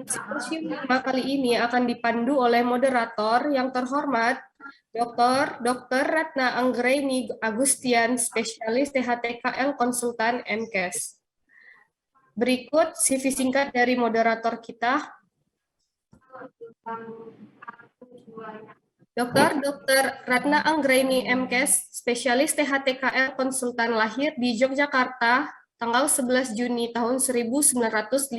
Simposium 5 kali ini akan dipandu oleh moderator yang terhormat Dr. Ratna Anggraini Agustian, spesialis THTKL Konsultan MKes. Berikut CV singkat dari moderator kita. Dr. Ratna Anggraini MKes, spesialis THTKL Konsultan, lahir di Yogyakarta tanggal 11 Juni tahun 1956.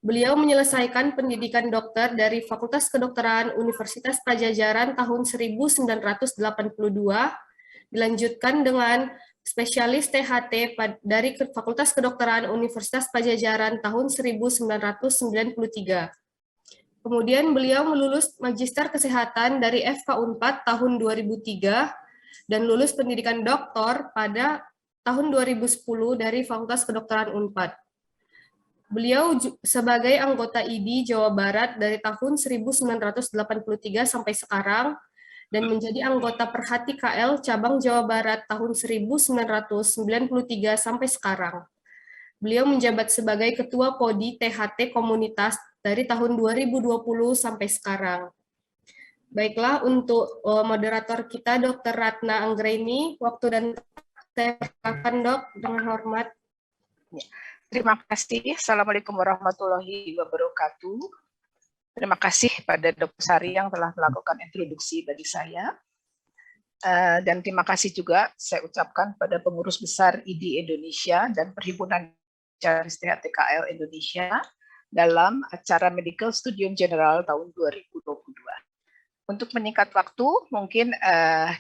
Beliau menyelesaikan pendidikan dokter dari Fakultas Kedokteran Universitas Padjadjaran tahun 1982, dilanjutkan dengan spesialis THT dari Fakultas Kedokteran Universitas Padjadjaran tahun 1993. Kemudian beliau melulus Magister Kesehatan dari FK Unpad tahun 2003 dan lulus pendidikan doktor pada tahun 2010 dari Fakultas Kedokteran Unpad. Beliau sebagai anggota IDI Jawa Barat dari tahun 1983 sampai sekarang dan menjadi anggota Perhati KL Cabang Jawa Barat tahun 1993 sampai sekarang. Beliau menjabat sebagai Ketua Podi THT Komunitas dari tahun 2020 sampai sekarang. Baiklah, untuk moderator kita Dr. Ratna Anggraini, waktu dan saya persilakan Dok dengan hormat. Terima kasih. Assalamualaikum warahmatullahi wabarakatuh. Terima kasih pada Dr. Sari yang telah melakukan introduksi bagi saya. Dan terima kasih juga saya ucapkan pada pengurus besar IDI Indonesia dan Perhimpunan Spesialis THTKL Indonesia dalam acara Medical Studium General tahun 2022. Untuk menyingkat waktu, mungkin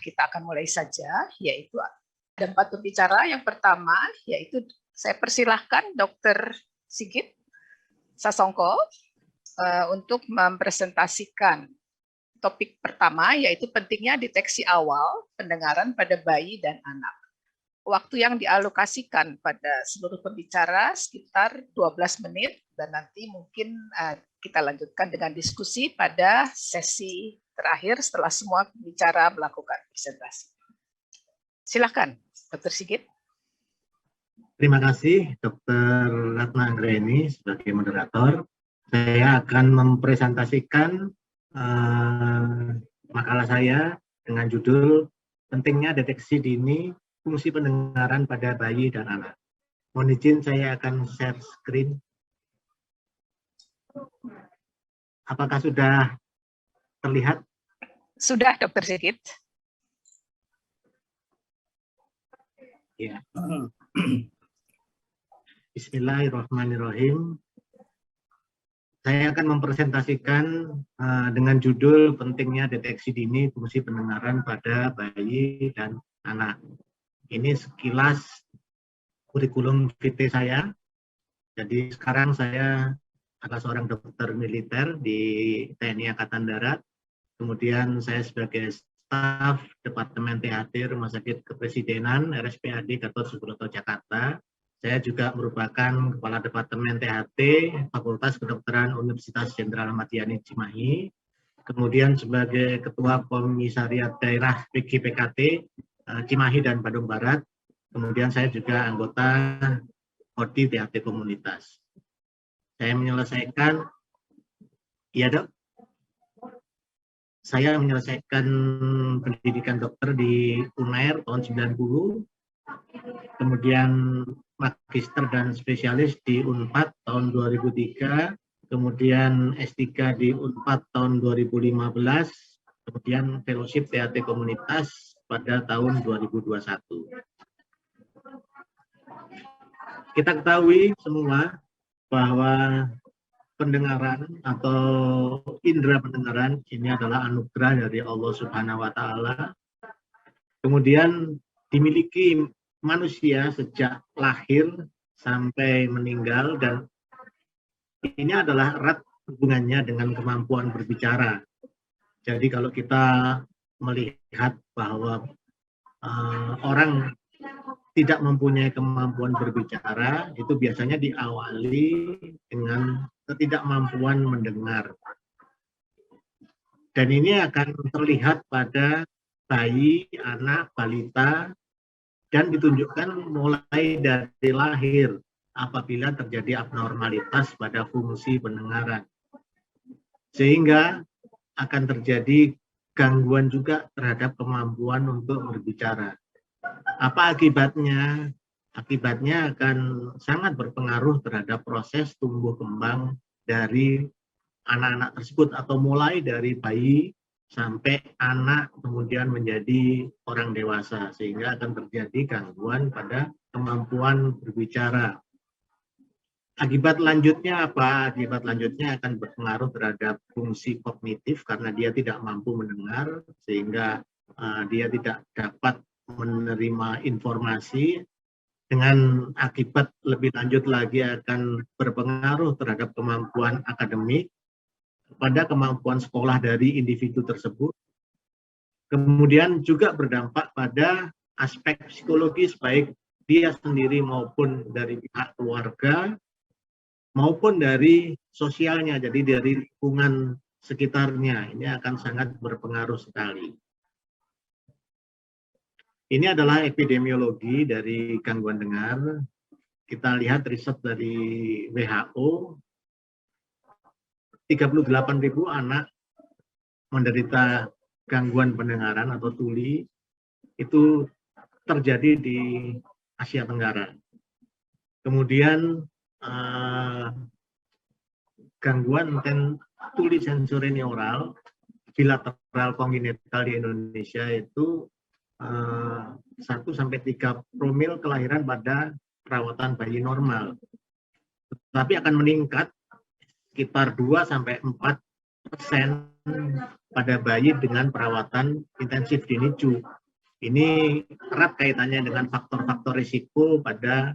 kita akan mulai saja, yaitu ada 4 pembicara. Yang pertama, yaitu saya persilahkan Dr. Sigit Sasongko untuk mempresentasikan topik pertama, yaitu pentingnya deteksi awal pendengaran pada bayi dan anak. Waktu yang dialokasikan pada seluruh pembicara sekitar 12 menit, dan nanti mungkin kita lanjutkan dengan diskusi pada sesi terakhir setelah semua pembicara melakukan presentasi. Silakan, Dr. Sigit. Terima kasih Dr. Ratna Anggraini sebagai moderator. Saya akan mempresentasikan makalah saya dengan judul Pentingnya Deteksi Dini Fungsi Pendengaran pada Bayi dan Anak. Mohon izin saya akan share screen. Apakah sudah terlihat? Sudah, Dr. Sigit. Ya. Bismillahirrahmanirrahim. Saya akan mempresentasikan dengan judul Pentingnya Deteksi Dini Fungsi Pendengaran pada Bayi dan Anak. Ini sekilas kurikulum vitae saya. Jadi sekarang saya adalah seorang dokter militer di TNI Angkatan Darat. Kemudian saya sebagai staf Departemen THT Rumah Sakit Kepresidenan RSPAD Gatot Subroto Jakarta. Saya juga merupakan Kepala Departemen THT Fakultas Kedokteran Universitas Jenderal Ahmad Yani Cimahi. Kemudian sebagai Ketua Komisariat Daerah PGPKT Cimahi dan Bandung Barat. Kemudian saya juga anggota Podi THT Komunitas. Saya menyelesaikan, ya Dok, saya menyelesaikan pendidikan dokter di UNAIR tahun 90. Kemudian magister dan spesialis di Unpad tahun 2003, kemudian S3 di Unpad tahun 2015, kemudian fellowship THT Komunitas pada tahun 2021. Kita ketahui semua bahwa pendengaran atau indera pendengaran ini adalah anugerah dari Allah Subhanahu wa Ta'ala. Kemudian dimiliki manusia sejak lahir sampai meninggal, dan ini adalah erat hubungannya dengan kemampuan berbicara. Jadi kalau kita melihat bahwa orang tidak mempunyai kemampuan berbicara, itu biasanya diawali dengan ketidakmampuan mendengar. Dan ini akan terlihat pada bayi, anak, balita, dan ditunjukkan mulai dari lahir. apabila terjadi abnormalitas pada fungsi pendengaran. Sehingga akan terjadi gangguan juga terhadap kemampuan untuk berbicara. Apa akibatnya? Akibatnya akan sangat berpengaruh terhadap proses tumbuh kembang dari anak-anak tersebut, atau mulai dari bayi sampai anak kemudian menjadi orang dewasa, sehingga akan terjadi gangguan pada kemampuan berbicara. Akibat lanjutnya apa? Akibat lanjutnya akan berpengaruh terhadap fungsi kognitif karena dia tidak mampu mendengar, sehingga dia tidak dapat menerima informasi. Dengan akibat lebih lanjut lagi akan berpengaruh terhadap kemampuan akademik, pada kemampuan sekolah dari individu tersebut. Kemudian juga berdampak pada aspek psikologis, baik dia sendiri maupun dari pihak keluarga, maupun dari sosialnya, jadi dari lingkungan sekitarnya. Ini akan sangat berpengaruh sekali. Ini adalah epidemiologi dari gangguan dengar. Kita lihat riset dari WHO, 38.000 anak menderita gangguan pendengaran atau tuli itu terjadi di Asia Tenggara. Kemudian gangguan tuli sensorineural bilateral kongenital di Indonesia itu 1-3 promil kelahiran pada perawatan bayi normal, tetapi akan meningkat sekitar 2-4% pada bayi dengan perawatan intensif di NICU. Ini erat kaitannya dengan faktor-faktor risiko pada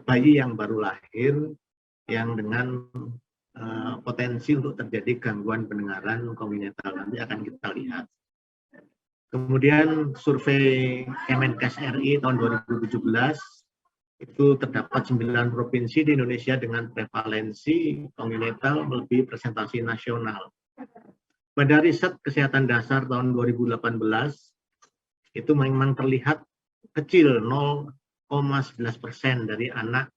bayi yang baru lahir yang dengan potensi untuk terjadi gangguan pendengaran kongenital. Nanti akan kita lihat. Kemudian survei Kemenkes RI tahun 2017 itu terdapat 9 provinsi di Indonesia dengan prevalensi kongenital melebihi presentasi nasional. Pada riset kesehatan dasar tahun 2018 itu memang terlihat kecil, 0,11% dari anak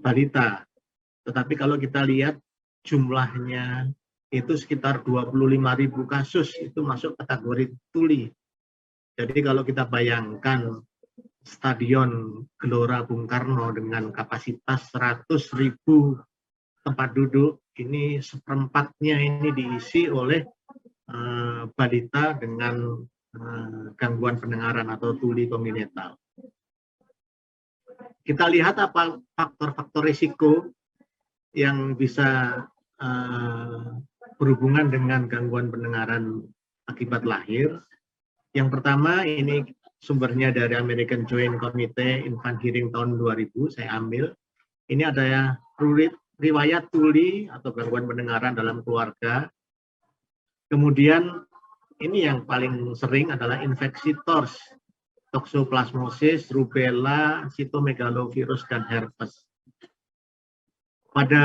balita. Tetapi kalau kita lihat jumlahnya itu sekitar 25.000 kasus, itu masuk kategori tuli. Jadi kalau kita bayangkan Stadion Gelora Bung Karno dengan kapasitas 100.000 tempat duduk, ini seperempatnya ini diisi oleh balita dengan gangguan pendengaran atau tuli kongenital. Kita lihat apa faktor-faktor risiko yang bisa berhubungan dengan gangguan pendengaran akibat lahir. Yang pertama, ini sumbernya dari American Joint Committee Infant Hearing tahun 2000, saya ambil. Ini ada riwayat tuli atau gangguan pendengaran dalam keluarga. Kemudian ini yang paling sering adalah infeksi TORS, toxoplasmosis, rubella, cytomegalovirus, dan herpes. Pada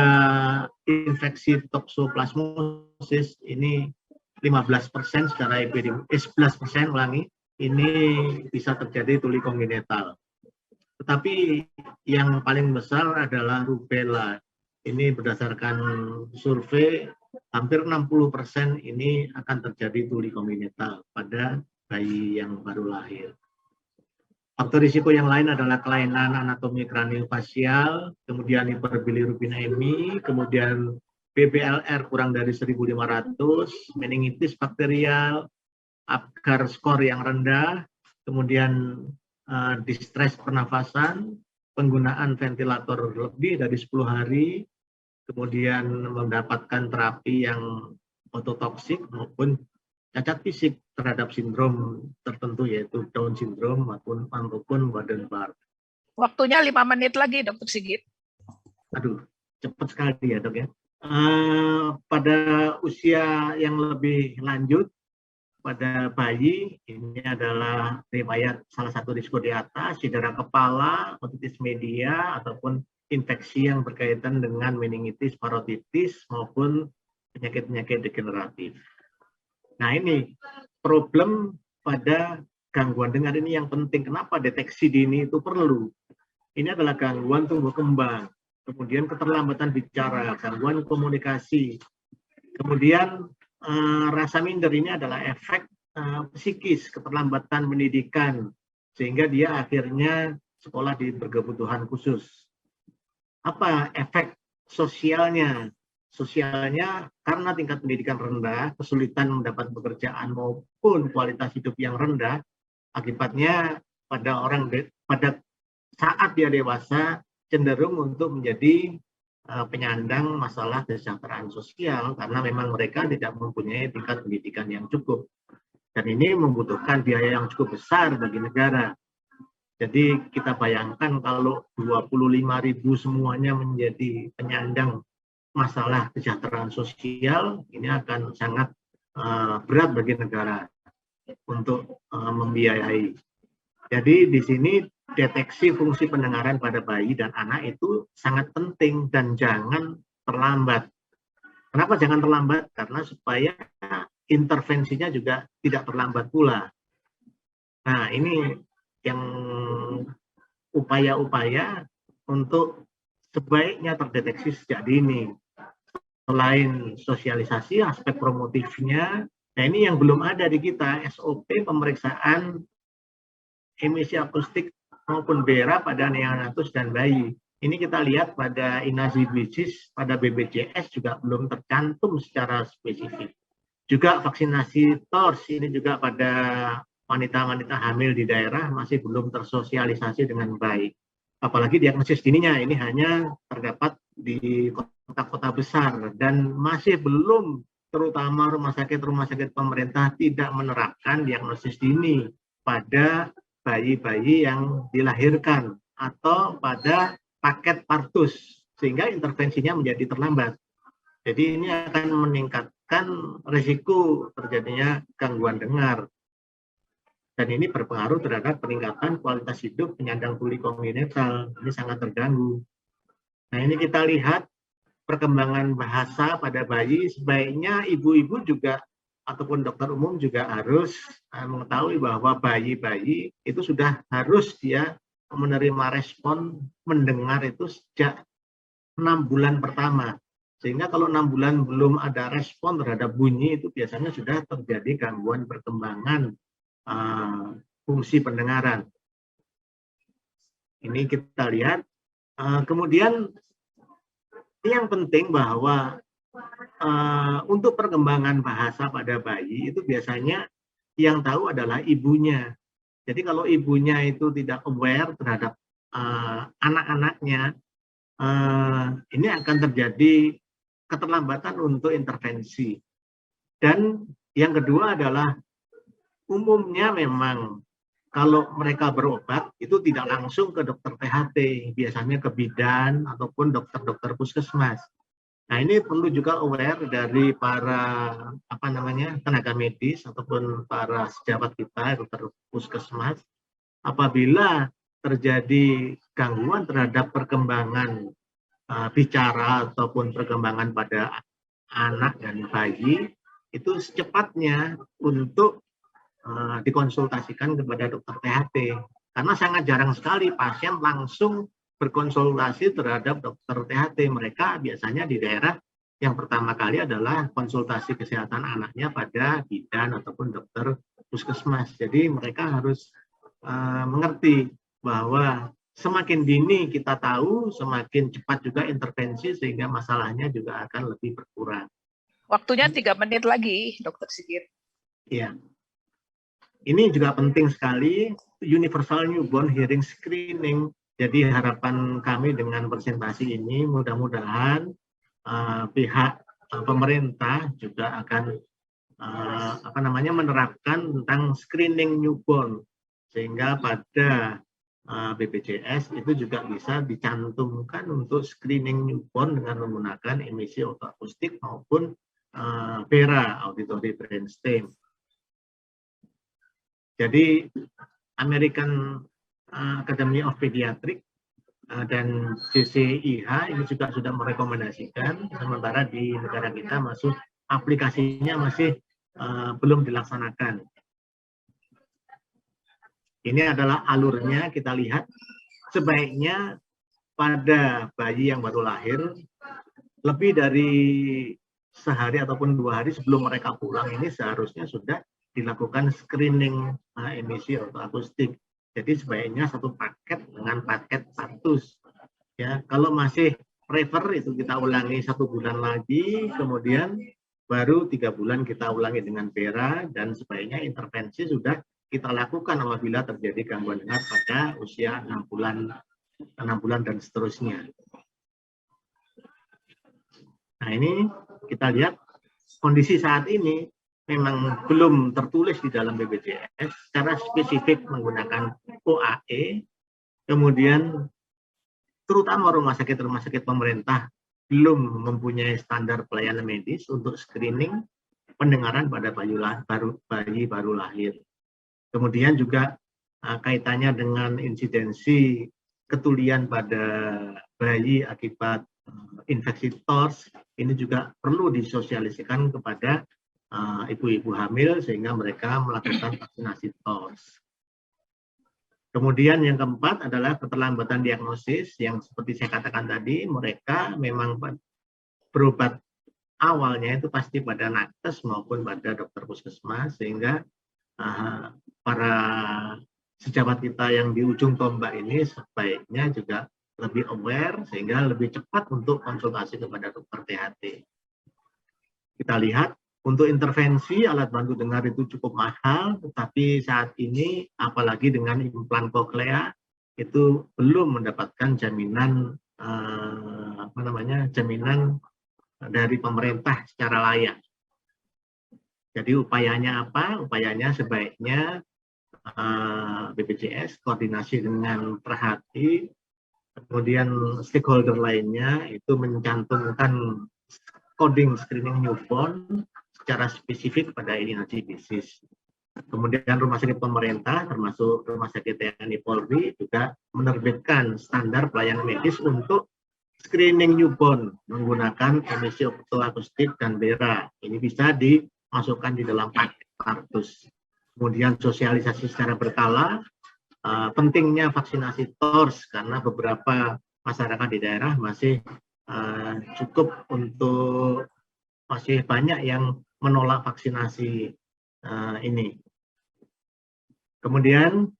infeksi toxoplasmosis ini 15% secara epidemi, 11% ulangi, ini bisa terjadi tuli kongenital. Tetapi yang paling besar adalah rubella. Ini berdasarkan survei, hampir 60% ini akan terjadi tuli kongenital pada bayi yang baru lahir. Faktor risiko yang lain adalah kelainan anatomi kraniofacial, kemudian hiperbilirubinemi, kemudian BBLR kurang dari 1.500, meningitis bakterial, Apgar skor yang rendah, kemudian distres pernafasan, penggunaan ventilator lebih dari 10 hari, kemudian mendapatkan terapi yang ototoksik maupun cacat fisik terhadap sindrom tertentu, yaitu Down syndrome maupun Waardenburg. Waktunya 5 menit lagi, Dr. Sigit. Aduh, cepat sekali ya, Dok ya. Pada usia yang lebih lanjut, pada bayi, ini adalah riwayat salah satu risiko di atas, cedera kepala, otitis media, ataupun infeksi yang berkaitan dengan meningitis, parotitis, maupun penyakit-penyakit degeneratif. Nah, ini problem pada gangguan dengar ini yang penting. Kenapa deteksi dini itu perlu? ini adalah gangguan tumbuh kembang, kemudian keterlambatan bicara, gangguan komunikasi, kemudian rasa minder ini adalah efek psikis, keterlambatan pendidikan, sehingga dia akhirnya sekolah di berkebutuhan khusus. Apa efek sosialnya? Sosialnya karena tingkat pendidikan rendah, kesulitan mendapat pekerjaan maupun kualitas hidup yang rendah, akibatnya pada saat dia dewasa cenderung untuk menjadi penyandang masalah kesejahteraan sosial karena memang mereka tidak mempunyai tingkat pendidikan yang cukup. Dan ini membutuhkan biaya yang cukup besar bagi negara. Jadi kita bayangkan kalau 25.000 semuanya menjadi penyandang masalah kesejahteraan sosial, ini akan sangat berat bagi negara untuk membiayai. Jadi di sini deteksi fungsi pendengaran pada bayi dan anak itu sangat penting dan jangan terlambat. Kenapa jangan terlambat? Karena supaya intervensinya juga tidak terlambat pula. Nah, ini yang upaya-upaya untuk sebaiknya terdeteksi sejak dini. Selain sosialisasi, aspek promotifnya, nah ini yang belum ada di kita, SOP pemeriksaan emisi akustik maupun BERA pada neonatus dan bayi. Ini kita lihat pada INASIBISIS, pada BPJS juga belum tercantum secara spesifik. Juga vaksinasi TORS ini juga pada wanita-wanita hamil di daerah masih belum tersosialisasi dengan baik. Apalagi diagnosis dininya ini hanya terdapat di kota-kota besar dan masih belum, terutama rumah sakit pemerintah tidak menerapkan diagnosis dini pada bayi-bayi yang dilahirkan atau pada paket partus, sehingga intervensinya menjadi terlambat. Jadi ini akan meningkatkan risiko terjadinya gangguan dengar. Dan ini berpengaruh terhadap peningkatan kualitas hidup penyandang tuli kongenital. Ini sangat terganggu. Nah, ini kita lihat perkembangan bahasa pada bayi. Sebaiknya ibu-ibu juga ataupun dokter umum juga harus mengetahui bahwa bayi-bayi itu sudah harus dia menerima respon mendengar itu sejak 6 bulan pertama. Sehingga kalau 6 bulan belum ada respon terhadap bunyi, itu biasanya sudah terjadi gangguan perkembangan fungsi pendengaran. Ini kita lihat. Kemudian ini yang penting bahwa untuk perkembangan bahasa pada bayi itu biasanya yang tahu adalah ibunya. Jadi kalau ibunya itu tidak aware terhadap anak-anaknya, ini akan terjadi keterlambatan untuk intervensi. Dan yang kedua adalah umumnya memang kalau mereka berobat itu tidak langsung ke dokter THT, biasanya ke bidan ataupun dokter-dokter puskesmas. Nah, ini perlu juga aware dari para tenaga medis ataupun para sejawat kita, dokter puskesmas, apabila terjadi gangguan terhadap perkembangan bicara ataupun perkembangan pada anak dan bayi, itu secepatnya untuk dikonsultasikan kepada dokter THT. Karena sangat jarang sekali pasien langsung berkonsultasi terhadap dokter THT. Mereka biasanya di daerah yang pertama kali adalah konsultasi kesehatan anaknya pada bidan ataupun dokter puskesmas. Jadi mereka harus mengerti bahwa semakin dini kita tahu, semakin cepat juga intervensi sehingga masalahnya juga akan lebih berkurang. Waktunya 3 menit lagi, Dokter Sigit. Iya. Ini juga penting sekali, Universal Newborn Hearing Screening. Jadi harapan kami dengan presentasi ini mudah-mudahan pihak pemerintah juga akan menerapkan tentang screening newborn, sehingga pada BPJS itu juga bisa dicantumkan untuk screening newborn dengan menggunakan emisi otoakustik maupun BERA, auditory brainstem. Jadi American Academy of Pediatrics dan CCIH ini juga sudah merekomendasikan, sementara di negara kita aplikasinya masih belum dilaksanakan. Ini adalah alurnya, kita lihat sebaiknya pada bayi yang baru lahir, lebih dari sehari ataupun 2 hari sebelum mereka pulang ini seharusnya sudah dilakukan screening emisi otoakustik. Jadi sebaiknya satu paket dengan paket status. Ya, kalau masih prefer itu kita ulangi 1 bulan lagi, kemudian baru 3 bulan kita ulangi dengan Vera, dan sebaiknya intervensi sudah kita lakukan apabila terjadi gangguan dengar pada usia 6 bulan dan seterusnya. Nah, ini kita lihat kondisi saat ini memang belum tertulis di dalam BPJS secara spesifik menggunakan OAE, kemudian terutama rumah sakit pemerintah belum mempunyai standar pelayanan medis untuk screening pendengaran pada bayi baru lahir. Kemudian juga kaitannya dengan insidensi ketulian pada bayi akibat infeksi TORS, ini juga perlu disosialisasikan kepada ibu-ibu hamil sehingga mereka melakukan vaksinasi TORS. Kemudian yang keempat adalah keterlambatan diagnosis yang seperti saya katakan tadi, mereka memang berobat awalnya itu pasti pada nakes maupun pada dokter puskesmas, sehingga para sejawat kita yang di ujung tombak ini sebaiknya juga lebih aware sehingga lebih cepat untuk konsultasi kepada dokter THT. Kita lihat untuk intervensi alat bantu dengar itu cukup mahal, tetapi saat ini apalagi dengan implan koklea itu belum mendapatkan jaminan jaminan dari pemerintah secara layak. Jadi upayanya apa? Upayanya sebaiknya BPJS koordinasi dengan Perhati, kemudian stakeholder lainnya itu mencantumkan coding screening newborn secara spesifik pada emergency disease. Kemudian rumah sakit pemerintah termasuk rumah sakit TNI Polri juga menerbitkan standar pelayanan medis untuk screening newborn menggunakan emisi otoakustik dan Vera. Ini bisa dimasukkan di dalam paket kartus. Kemudian sosialisasi secara berkala, pentingnya vaksinasi TORS karena beberapa masyarakat di daerah masih masih banyak yang menolak vaksinasi ini. Kemudian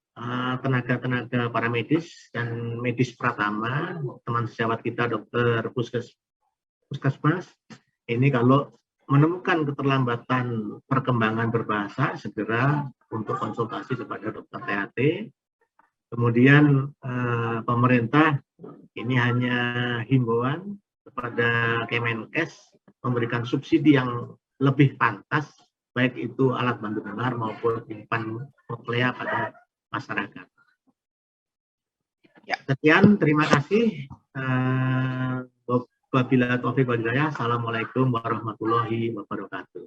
tenaga-tenaga paramedis dan medis pratama, teman sejawat kita dokter puskesmas, ini kalau menemukan keterlambatan perkembangan berbahasa, segera untuk konsultasi kepada dokter THT. Kemudian pemerintah ini hanya himbauan kepada Kemenkes memberikan subsidi yang lebih pantas, baik itu alat bantu dengar maupun implan koklea pada masyarakat. Ya. Sekian, terima kasih. Wabillahi taufiq wal hidayah. Assalamualaikum warahmatullahi wabarakatuh.